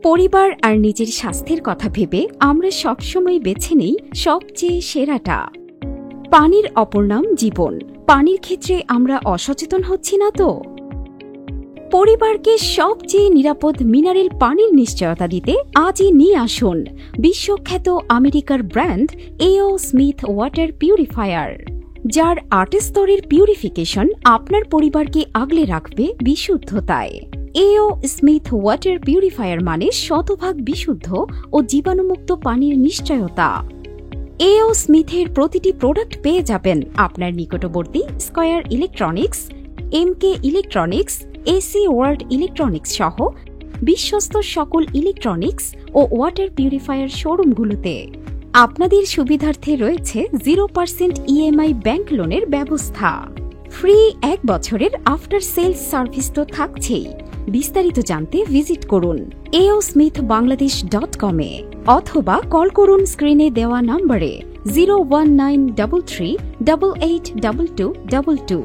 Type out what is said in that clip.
পরিবার আর নিজের স্বাস্থ্যের কথা ভেবে আমরা সবসময় বেছে নেই সবচেয়ে সেরাটা। পানির অপর নাম জীবন। পানির ক্ষেত্রে আমরা অসচেতন হচ্ছি না তো? পরিবারকে সবচেয়ে নিরাপদ মিনারেল পানির নিশ্চয়তা দিতে আজই নিয়ে আসুন বিশ্বখ্যাত আমেরিকার ব্র্যান্ড এও স্মিথ ওয়াটার পিউরিফায়ার, যার 8 স্তরের পিউরিফিকেশন আপনার পরিবারকে আগলে রাখবে বিশুদ্ধতায়। এও স্মিথ ওয়াটার পিউরিফায়ার মানে শতভাগ বিশুদ্ধ ও জীবাণুমুক্ত পানির নিশ্চয়তা। এও স্মিথের প্রতিটি প্রোডাক্ট পেয়ে যাবেন আপনার নিকটবর্তী স্কয়ার ইলেকট্রনিক্স, এমকে ইলেকট্রনিক্স, এসি ওয়ার্ল্ড ইলেকট্রনিক্স সহ বিশ্বস্ত সকল ইলেকট্রনিক্স ও ওয়াটার পিউরিফায়ার শোরুমগুলোতে। আপনাদের সুবিধার্থে রয়েছে 0% ইএমআই ব্যাংক লোনের ব্যবস্থা। ফ্রি 1 বছরের আফটার সেলস সার্ভিস তো থাকছেই। বিস্তারিত জানতে ভিজিট করুন eosmithbangladesh.com এ অথবা কল করুন স্ক্রিনে দেওয়া নম্বরে 01933 882222।